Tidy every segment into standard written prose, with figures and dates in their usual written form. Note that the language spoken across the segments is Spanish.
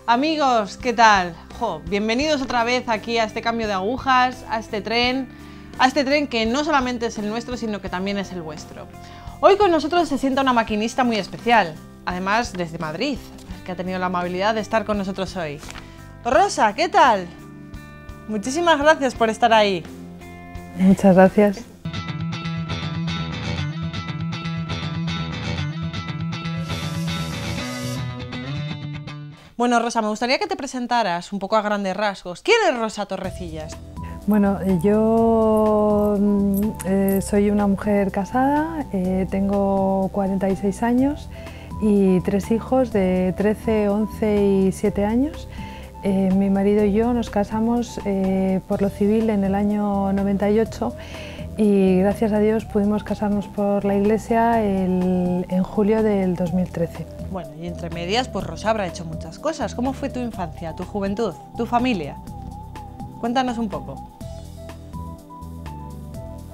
Amigos, ¿qué tal? Bienvenidos otra vez aquí a este cambio de agujas, a este tren que no solamente es el nuestro, sino que también es el vuestro. Hoy con nosotros se sienta una maquinista muy especial, además desde Madrid, que ha tenido la amabilidad de estar con nosotros hoy. Rosa, ¿qué tal? Muchísimas gracias por estar ahí. Muchas gracias. Bueno, Rosa, me gustaría que te presentaras un poco a grandes rasgos. ¿Quién es Rosa Torrecillas? Bueno, yo soy una mujer casada, tengo 46 años y 3 hijos de 13, 11 y 7 años. Mi marido y yo nos casamos por lo civil en el año 98 y gracias a Dios pudimos casarnos por la iglesia en julio del 2013. Bueno, y entre medias, pues Rosa habrá hecho muchas cosas. ¿Cómo fue tu infancia, tu juventud, tu familia? Cuéntanos un poco.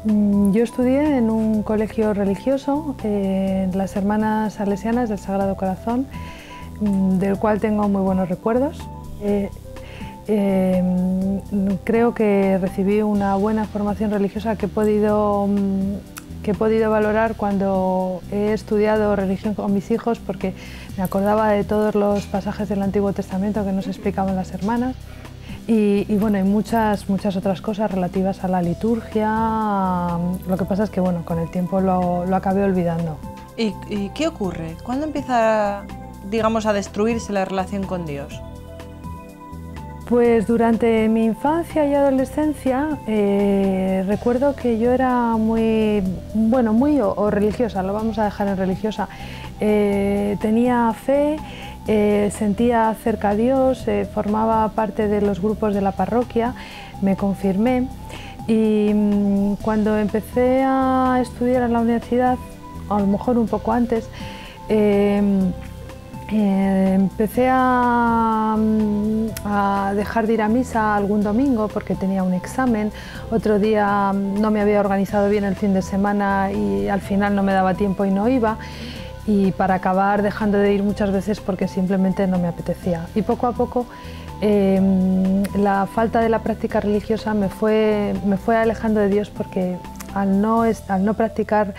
Yo estudié en un colegio religioso, en las Hermanas Salesianas del Sagrado Corazón, del cual tengo muy buenos recuerdos. Creo que recibí una buena formación religiosa que he podido valorar cuando he estudiado religión con mis hijos, porque me acordaba de todos los pasajes del Antiguo Testamento que nos explicaban las hermanas. Y bueno, hay muchas otras cosas relativas a la liturgia. Lo que pasa es que bueno, con el tiempo lo acabé olvidando. ¿Y qué ocurre? ¿Cuándo empieza, digamos, a destruirse la relación con Dios? Pues durante mi infancia y adolescencia recuerdo que yo era muy religiosa, lo vamos a dejar en religiosa. Tenía fe, sentía cerca a Dios, formaba parte de los grupos de la parroquia, me confirmé y cuando empecé a estudiar en la universidad, a lo mejor un poco antes, empecé a dejar de ir a misa algún domingo porque tenía un examen, otro día no me había organizado bien el fin de semana y al final no me daba tiempo y no iba, y para acabar dejando de ir muchas veces porque simplemente no me apetecía. Y poco a poco la falta de la práctica religiosa me fue alejando de Dios, porque al no practicar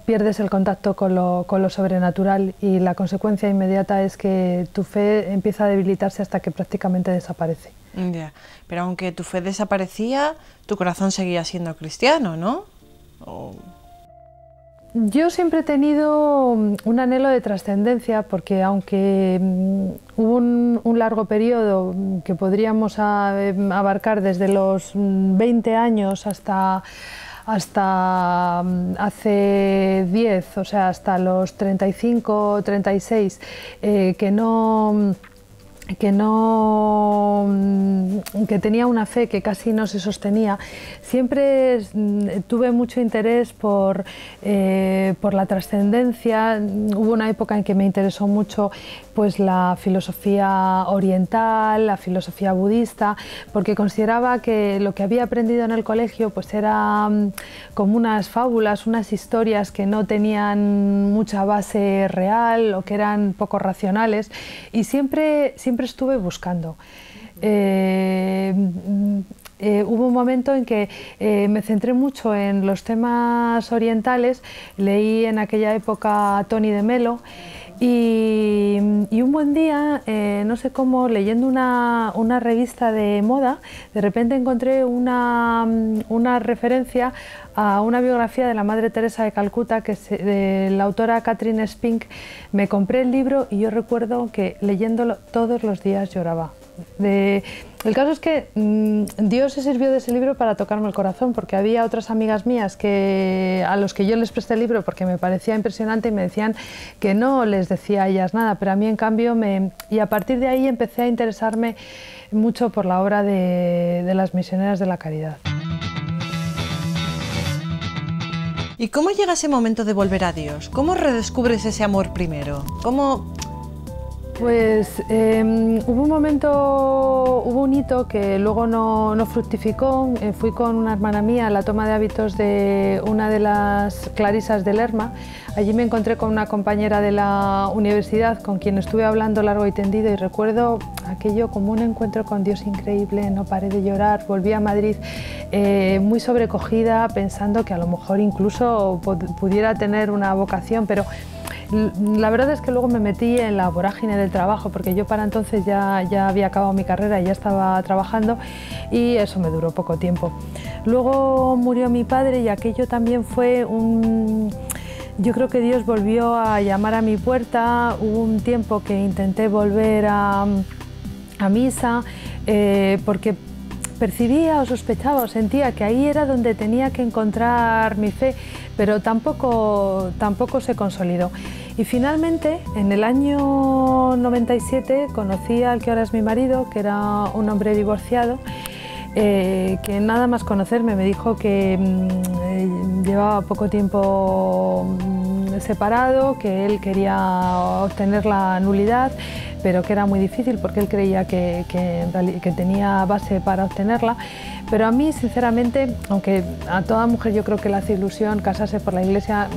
pierdes el contacto con lo sobrenatural y la consecuencia inmediata es que tu fe empieza a debilitarse hasta que prácticamente desaparece. Ya, pero aunque tu fe desaparecía, tu corazón seguía siendo cristiano, ¿no? Yo siempre he tenido un anhelo de trascendencia, porque aunque hubo un largo periodo que podríamos abarcar desde los 20 años hasta hace 10, o sea, hasta los 35, 36, que tenía una fe que casi no se sostenía, siempre tuve mucho interés por la trascendencia. Hubo una época en que me interesó mucho pues la filosofía oriental, la filosofía budista, porque consideraba que lo que había aprendido en el colegio pues era como unas fábulas, unas historias que no tenían mucha base real o que eran poco racionales, y siempre estuve buscando. Hubo un momento en que me centré mucho en los temas orientales, leí en aquella época a Tony de Melo, y un buen día, no sé cómo, leyendo una revista de moda, de repente encontré una referencia a una biografía de la Madre Teresa de Calcuta, de la autora Catherine Spink. Me compré el libro y yo recuerdo que leyéndolo todos los días lloraba. El caso es que Dios se sirvió de ese libro para tocarme el corazón, porque había otras amigas mías a los que yo les presté el libro porque me parecía impresionante y me decían que no les decía a ellas nada, pero a mí en cambio y a partir de ahí empecé a interesarme mucho por la obra de las misioneras de la caridad. ¿Y cómo llega ese momento de volver a Dios? ¿Cómo redescubres ese amor primero? Pues hubo un momento, hubo un hito que luego no fructificó. Fui con una hermana mía a la toma de hábitos de una de las clarisas de Lerma. Allí me encontré con una compañera de la universidad con quien estuve hablando largo y tendido y recuerdo aquello como un encuentro con Dios increíble. No paré de llorar, volví a Madrid muy sobrecogida, pensando que a lo mejor incluso pudiera tener una vocación, pero la verdad es que luego me metí en la vorágine del trabajo, porque yo para entonces ya había acabado mi carrera y ya estaba trabajando, y eso me duró poco tiempo. Luego murió mi padre y aquello también fue un... Yo creo que Dios volvió a llamar a mi puerta. Hubo un tiempo que intenté volver a misa porque percibía o sospechaba o sentía que ahí era donde tenía que encontrar mi fe, pero tampoco se consolidó. Y finalmente, en el año 97, conocí al que ahora es mi marido, que era un hombre divorciado, que nada más conocerme me dijo que llevaba poco tiempo separado, que él quería obtener la nulidad, pero que era muy difícil porque él creía que tenía base para obtenerla. Pero a mí, sinceramente, aunque a toda mujer yo creo que le hace ilusión casarse por la iglesia,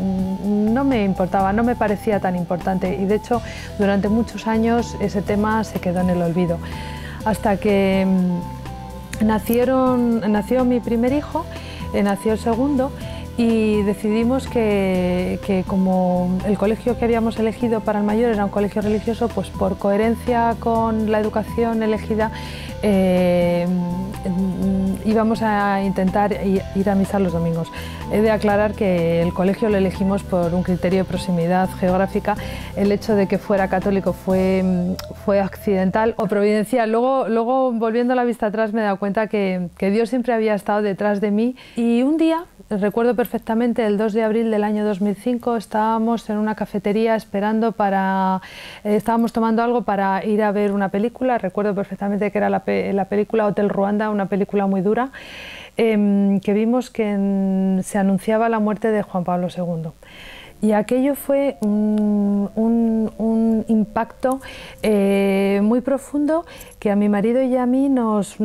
no me importaba, no me parecía tan importante, y de hecho durante muchos años ese tema se quedó en el olvido. Hasta que nació mi primer hijo, nació el segundo, y decidimos que como el colegio que habíamos elegido para el mayor era un colegio religioso, pues por coherencia con la educación elegida íbamos a intentar ir a misa los domingos. He de aclarar que el colegio lo elegimos por un criterio de proximidad geográfica. El hecho de que fuera católico fue accidental o providencial. Luego, volviendo la vista atrás, me he dado cuenta que Dios siempre había estado detrás de mí. Y un día, recuerdo perfectamente, el 2 de abril del año 2005, estábamos en una cafetería esperando estábamos tomando algo para ir a ver una película. Recuerdo perfectamente que era la película Hotel Ruanda, una película muy dura, que vimos que se anunciaba la muerte de Juan Pablo II. Y aquello fue un impacto muy profundo que a mi marido y a mí nos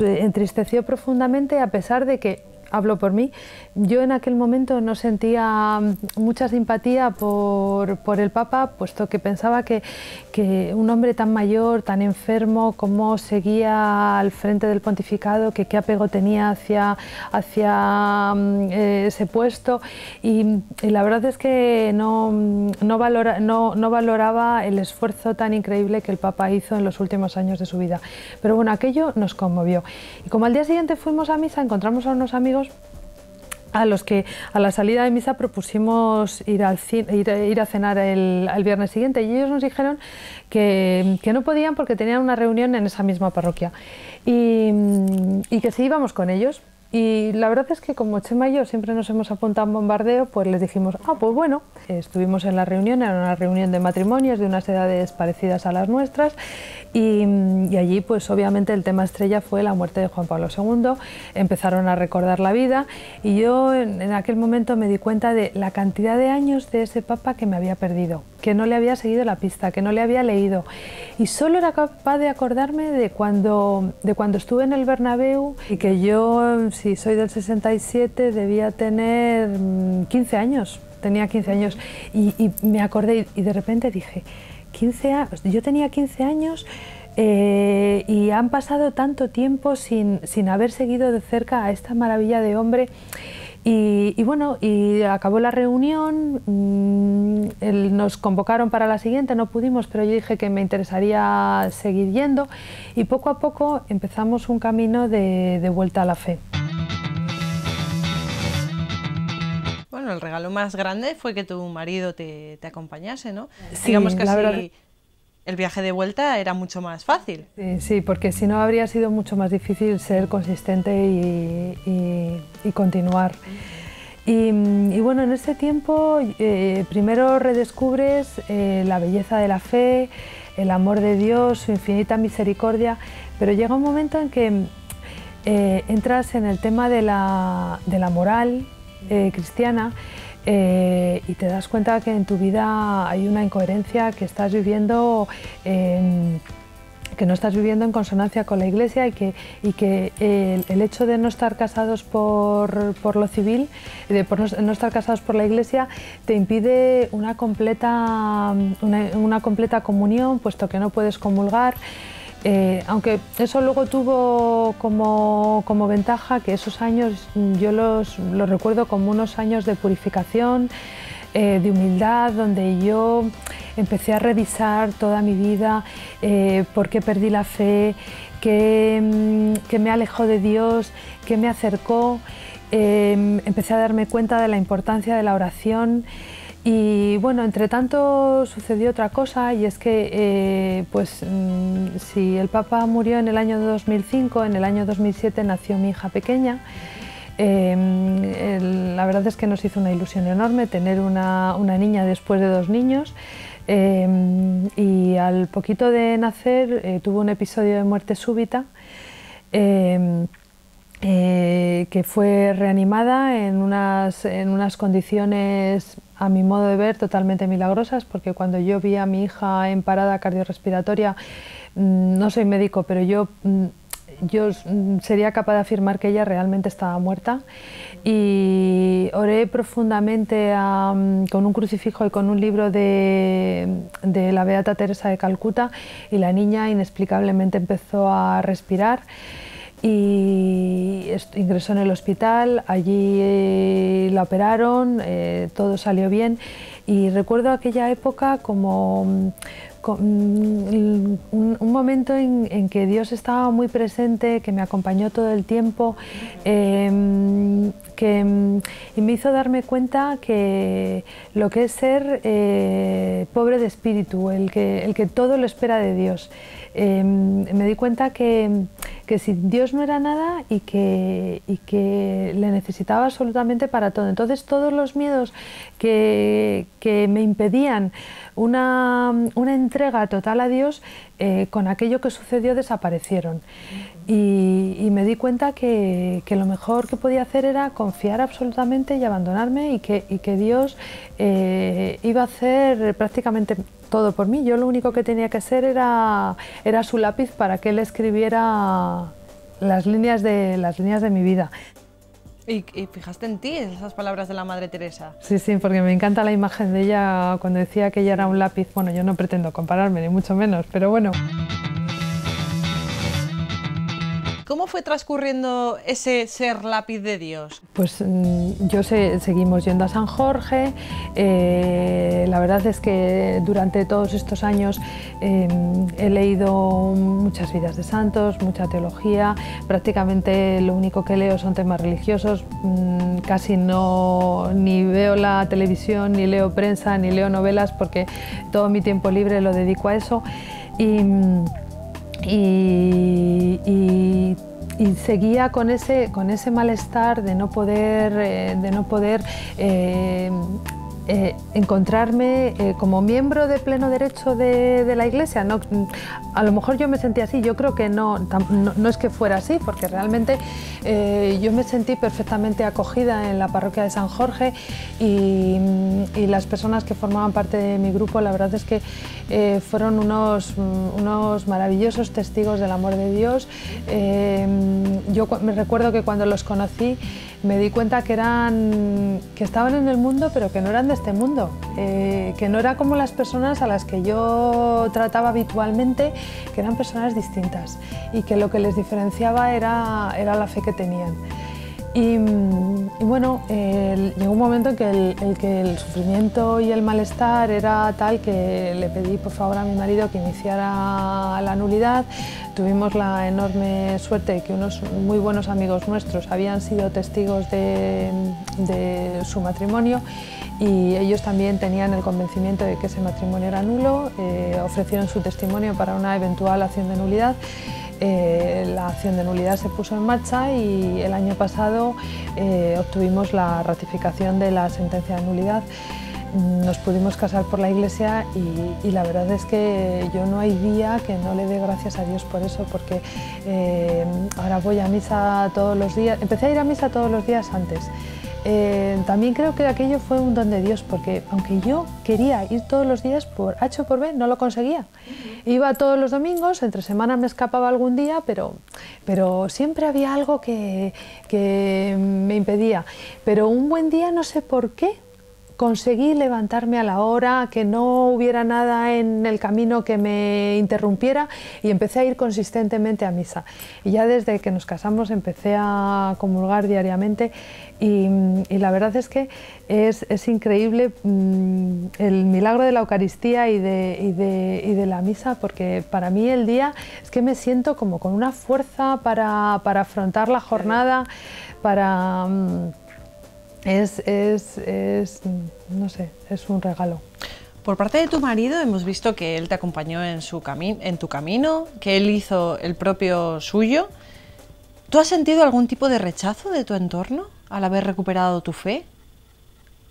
entristeció profundamente, a pesar de que, hablo por mí, yo en aquel momento no sentía mucha simpatía por el Papa, puesto que pensaba que un hombre tan mayor, tan enfermo, cómo seguía al frente del pontificado, qué apego tenía hacia ese puesto, y la verdad es que no valoraba el esfuerzo tan increíble que el Papa hizo en los últimos años de su vida. Pero bueno, aquello nos conmovió. Y como al día siguiente fuimos a misa, encontramos a unos amigos a los que a la salida de misa propusimos ir a cenar el viernes siguiente, y ellos nos dijeron que no podían porque tenían una reunión en esa misma parroquia y que si íbamos con ellos. Y la verdad es que como Chema y yo siempre nos hemos apuntado en bombardeo, pues les dijimos, pues bueno. Estuvimos en la reunión, era una reunión de matrimonios de unas edades parecidas a las nuestras, y allí pues obviamente el tema estrella fue la muerte de Juan Pablo II. Empezaron a recordar la vida, y yo en aquel momento me di cuenta de la cantidad de años de ese Papa que me había perdido, que no le había seguido la pista, que no le había leído, y solo era capaz de acordarme de cuando estuve en el Bernabéu, y que yo, si soy del 67, debía tener 15 años, tenía 15 años, y me acordé y de repente dije, 15 años, yo tenía 15 años y han pasado tanto tiempo sin haber seguido de cerca a esta maravilla de hombre. Y bueno, y acabó la reunión, nos convocaron para la siguiente, no pudimos, pero yo dije que me interesaría seguir yendo, y poco a poco empezamos un camino de vuelta a la fe. Bueno, el regalo más grande fue que tu marido te acompañase, ¿no? Sí, digamos que la así verdad... el viaje de vuelta era mucho más fácil. Sí, porque si no habría sido mucho más difícil ser consistente y continuar. Y bueno, en ese tiempo primero redescubres la belleza de la fe, el amor de Dios, su infinita misericordia, pero llega un momento en que entras en el tema de la moral cristiana, y te das cuenta que en tu vida hay una incoherencia, que estás viviendo que no estás viviendo en consonancia con la Iglesia y que el hecho de no estar casados por lo civil, por no estar casados por la Iglesia, te impide una completa comunión, puesto que no puedes comulgar. Aunque eso luego tuvo como ventaja que esos años yo los recuerdo como unos años de purificación, de humildad, donde yo empecé a revisar toda mi vida, por qué perdí la fe, qué me alejó de Dios, qué me acercó. Empecé a darme cuenta de la importancia de la oración. Y bueno, entre tanto sucedió otra cosa, y es que si el Papa murió en el año 2005, en el año 2007 nació mi hija pequeña. La verdad es que nos hizo una ilusión enorme tener una niña después de 2 niños, y al poquito de nacer tuvo un episodio de muerte súbita, que fue reanimada en unas condiciones, a mi modo de ver, totalmente milagrosas, porque cuando yo vi a mi hija en parada cardiorrespiratoria, no soy médico, pero yo sería capaz de afirmar que ella realmente estaba muerta, y oré profundamente con un crucifijo y con un libro de la Beata Teresa de Calcuta, y la niña inexplicablemente empezó a respirar y ingresó en el hospital. Allí la operaron, todo salió bien, y recuerdo aquella época como un momento en que Dios estaba muy presente, que me acompañó todo el tiempo, y me hizo darme cuenta que lo que es ser pobre de espíritu, el que todo lo espera de Dios. Me di cuenta que si Dios no era nada y que le necesitaba absolutamente para todo. Entonces todos los miedos que me impedían una entrega total a Dios, con aquello que sucedió desaparecieron. Y me di cuenta que lo mejor que podía hacer era confiar absolutamente y abandonarme, y que Dios iba a hacer prácticamente todo por mí. Yo lo único que tenía que ser era su lápiz para que Él escribiera las líneas de mi vida. ¿Y fijaste en ti esas palabras de la Madre Teresa? Sí, porque me encanta la imagen de ella cuando decía que ella era un lápiz. Bueno, yo no pretendo compararme, ni mucho menos, pero bueno. ¿Cómo fue transcurriendo ese ser lápiz de Dios? Pues seguimos yendo a San Jorge. La verdad es que durante todos estos años he leído muchas vidas de santos, mucha teología. Prácticamente lo único que leo son temas religiosos. Casi ni veo la televisión, ni leo prensa, ni leo novelas, porque todo mi tiempo libre lo dedico a eso. Y seguía con ese malestar de no poder encontrarme como miembro de pleno derecho de la Iglesia. No, a lo mejor yo me sentía así, yo creo que no es que fuera así, porque realmente yo me sentí perfectamente acogida en la parroquia de San Jorge, y las personas que formaban parte de mi grupo, la verdad es que fueron unos maravillosos testigos del amor de Dios. Yo me recuerdo que cuando los conocí me di cuenta que estaban en el mundo, pero que no eran de este mundo, que no era como las personas a las que yo trataba habitualmente, que eran personas distintas, y que lo que les diferenciaba era la fe que tenían. Y bueno, llegó un momento en que el sufrimiento y el malestar era tal que le pedí por favor a mi marido que iniciara la nulidad. Tuvimos la enorme suerte de que unos muy buenos amigos nuestros habían sido testigos de su matrimonio, y ellos también tenían el convencimiento de que ese matrimonio era nulo. Ofrecieron su testimonio para una eventual acción de nulidad. La acción de nulidad se puso en marcha, y el año pasado obtuvimos la ratificación de la sentencia de nulidad. Nos pudimos casar por la Iglesia, y la verdad es que yo no hay día que no le dé gracias a Dios por eso, porque ahora voy a misa todos los días. Empecé a ir a misa todos los días antes. también creo que aquello fue un don de Dios, porque aunque yo quería ir todos los días por H o por B, no lo conseguía. Iba todos los domingos, entre semana me escapaba algún día, pero siempre había algo que me impedía. Pero un buen día, no sé por qué, conseguí levantarme a la hora, que no hubiera nada en el camino que me interrumpiera, y empecé a ir consistentemente a misa. Y ya desde que nos casamos empecé a comulgar diariamente y la verdad es que es increíble el milagro de la Eucaristía y de la misa, porque para mí el día es que me siento como con una fuerza para afrontar la jornada, para... no sé, es un regalo. Por parte de tu marido hemos visto que él te acompañó en tu camino, que él hizo el propio suyo. ¿Tú has sentido algún tipo de rechazo de tu entorno al haber recuperado tu fe?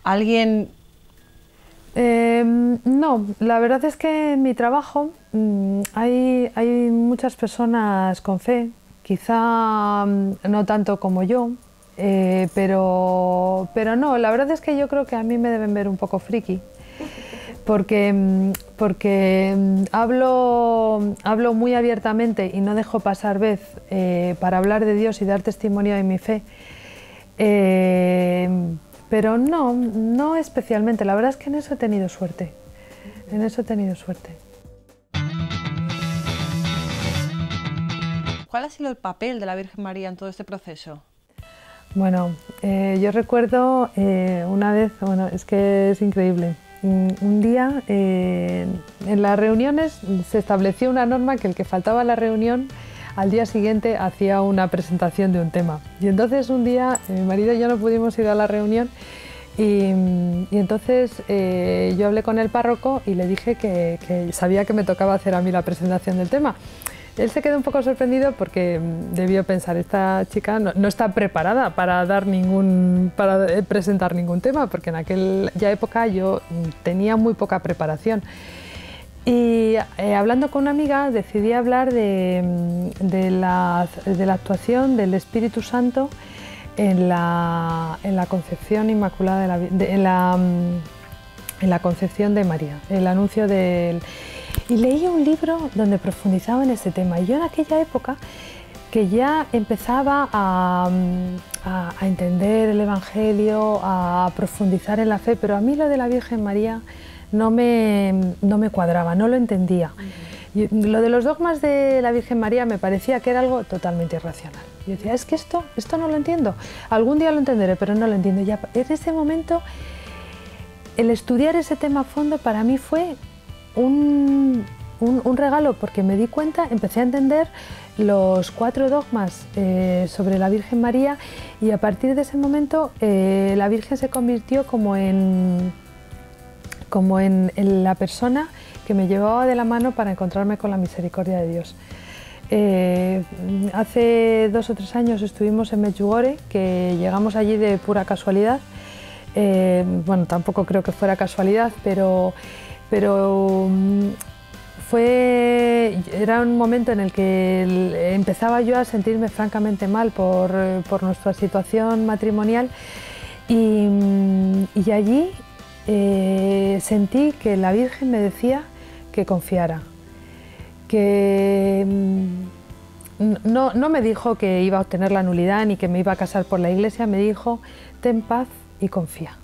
¿Alguien...? No, la verdad es que en mi trabajo hay muchas personas con fe, quizá no tanto como yo. Pero no, la verdad es que yo creo que a mí me deben ver un poco friki, porque hablo muy abiertamente y no dejo pasar vez para hablar de Dios y dar testimonio de mi fe, pero no especialmente, la verdad es que en eso he tenido suerte, ¿Cuál ha sido el papel de la Virgen María en todo este proceso? Bueno, yo recuerdo una vez, bueno, es que es increíble, un día en las reuniones se estableció una norma que el que faltaba a la reunión al día siguiente hacía una presentación de un tema. Y entonces un día mi marido y yo no pudimos ir a la reunión y entonces yo hablé con el párroco y le dije que sabía que me tocaba hacer a mí la presentación del tema. Él se quedó un poco sorprendido porque debió pensar, esta chica no está preparada para presentar ningún tema, porque en aquella época yo tenía muy poca preparación. Y hablando con una amiga decidí hablar de la actuación del Espíritu Santo en la concepción inmaculada en la concepción de María, el anuncio del... Y leí un libro donde profundizaba en ese tema. Y yo en aquella época, que ya empezaba a entender el Evangelio, a profundizar en la fe, pero a mí lo de la Virgen María no me cuadraba, no lo entendía. Y lo de los dogmas de la Virgen María me parecía que era algo totalmente irracional. Yo decía, es que esto no lo entiendo. Algún día lo entenderé, pero no lo entiendo. Ya en ese momento, el estudiar ese tema a fondo para mí fue un regalo, porque me di cuenta, empecé a entender los 4 dogmas sobre la Virgen María, y a partir de ese momento la Virgen se convirtió como en la persona que me llevaba de la mano para encontrarme con la misericordia de Dios. Hace 2 o 3 años estuvimos en Medjugorje, que llegamos allí de pura casualidad. Bueno, tampoco creo que fuera casualidad, pero era un momento en el que empezaba yo a sentirme francamente mal por nuestra situación matrimonial, y allí sentí que la Virgen me decía que confiara, que no me dijo que iba a obtener la nulidad ni que me iba a casar por la Iglesia, me dijo, ten paz y confía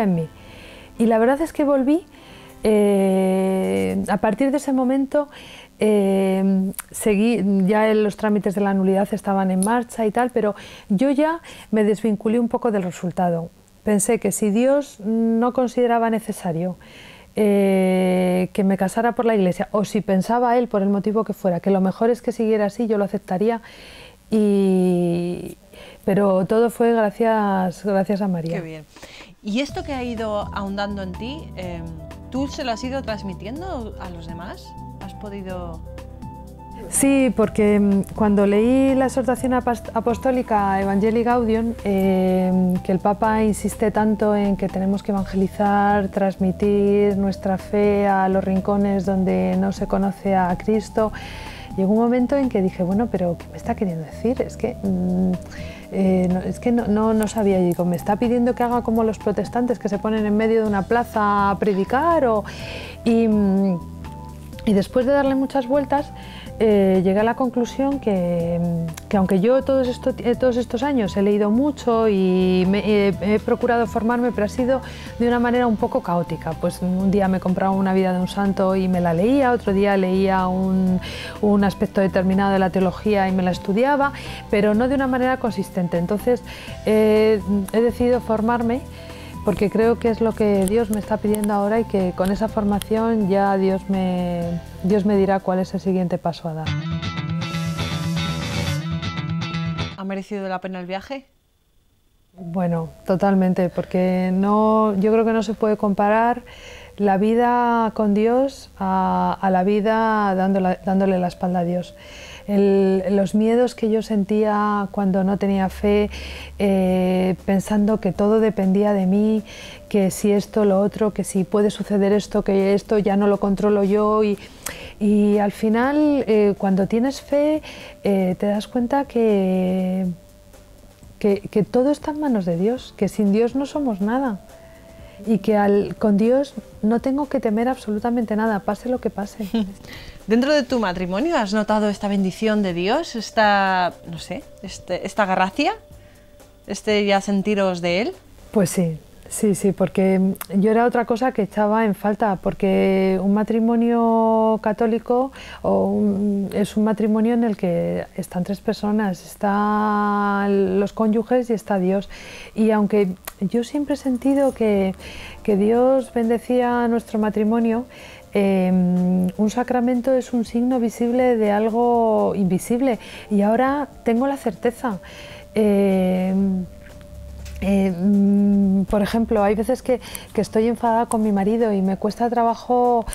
en mí. Y la verdad es que volví. A partir de ese momento seguí, ya los trámites de la nulidad estaban en marcha y tal, pero yo ya me desvinculé un poco del resultado. Pensé que si Dios no consideraba necesario que me casara por la Iglesia, o si pensaba Él, por el motivo que fuera, que lo mejor es que siguiera así, yo lo aceptaría, pero todo fue gracias a María. Qué bien. ¿Y esto que ha ido ahondando en ti, tú se lo has ido transmitiendo a los demás? ¿Has podido...? Sí, porque cuando leí la exhortación apostólica Evangelii Gaudium, que el Papa insiste tanto en que tenemos que evangelizar, transmitir nuestra fe a los rincones donde no se conoce a Cristo, llegó un momento en que dije, bueno, pero ¿qué me está queriendo decir? Es que no sabía, y digo, ¿me está pidiendo que haga como los protestantes que se ponen en medio de una plaza a predicar? Y después de darle muchas vueltas, llegué a la conclusión que aunque yo todos estos años he leído mucho y he procurado formarme, pero ha sido de una manera un poco caótica. Pues un día me compraba una vida de un santo y me la leía, otro día leía un aspecto determinado de la teología y me la estudiaba, pero no de una manera consistente. Entonces he decidido formarme, porque creo que es lo que Dios me está pidiendo ahora, y que con esa formación ya Dios me dirá cuál es el siguiente paso a dar. ¿Ha merecido la pena el viaje? Bueno, totalmente, porque yo creo que no se puede comparar la vida con Dios a la vida dándole la espalda a Dios. Los miedos que yo sentía cuando no tenía fe, pensando que todo dependía de mí, que si esto, lo otro, que si puede suceder esto, que esto ya no lo controlo yo, y al final cuando tienes fe te das cuenta que todo está en manos de Dios, que sin Dios no somos nada, y que con Dios no tengo que temer absolutamente nada, pase lo que pase. ¿Dentro de tu matrimonio has notado esta bendición de Dios, esta gracia, ya sentiros de Él? Pues sí, porque yo era otra cosa que echaba en falta, porque un matrimonio católico es un matrimonio en el que están tres personas, están los cónyuges y está Dios. Y aunque yo siempre he sentido que Dios bendecía nuestro matrimonio, un sacramento es un signo visible de algo invisible, y ahora tengo la certeza. Por ejemplo, hay veces que estoy enfadada con mi marido y me cuesta trabajo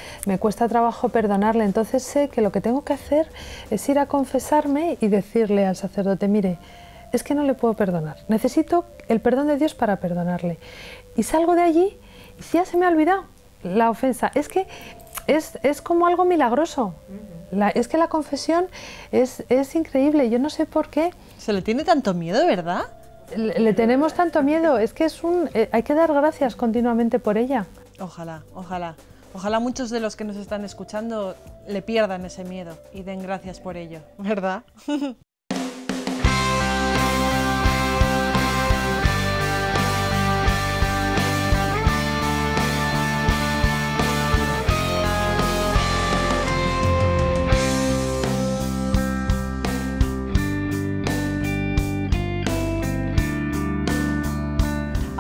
perdonarle. Entonces sé que lo que tengo que hacer es ir a confesarme y decirle al sacerdote, mire, es que no le puedo perdonar, necesito el perdón de Dios para perdonarle. Y salgo de allí y ya se me ha olvidado la ofensa. Es que es como algo milagroso. Es que la confesión es increíble. Yo no sé por qué. Se le tiene tanto miedo, ¿verdad? Le tenemos tanto miedo. Es que hay que dar gracias continuamente por ella. Ojalá, ojalá. Ojalá muchos de los que nos están escuchando le pierdan ese miedo y den gracias por ello, ¿verdad?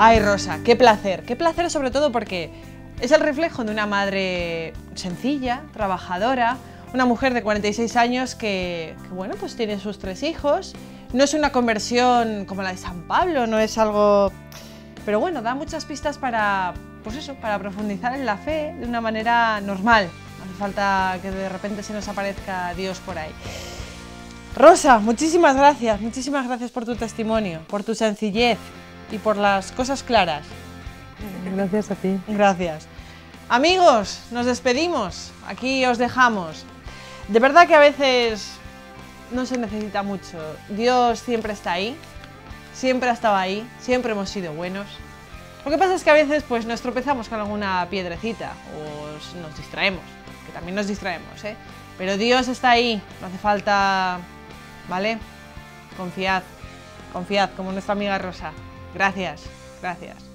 Ay, Rosa, qué placer sobre todo porque es el reflejo de una madre sencilla, trabajadora, una mujer de 46 años que bueno, pues tiene sus 3 hijos. No es una conversión como la de San Pablo, no es algo... Pero bueno, da muchas pistas para, pues eso, para profundizar en la fe de una manera normal. No hace falta que de repente se nos aparezca Dios por ahí. Rosa, muchísimas gracias por tu testimonio, por tu sencillez y por las cosas claras. Gracias a ti. Gracias. Amigos, nos despedimos. Aquí os dejamos. De verdad que a veces no se necesita mucho. Dios siempre está ahí, siempre ha estado ahí, siempre hemos sido buenos. Lo que pasa es que a veces pues nos tropezamos con alguna piedrecita o nos distraemos, que también nos distraemos, ¿eh? Pero Dios está ahí, no hace falta, ¿vale? Confiad, como nuestra amiga Rosa. Gracias, gracias.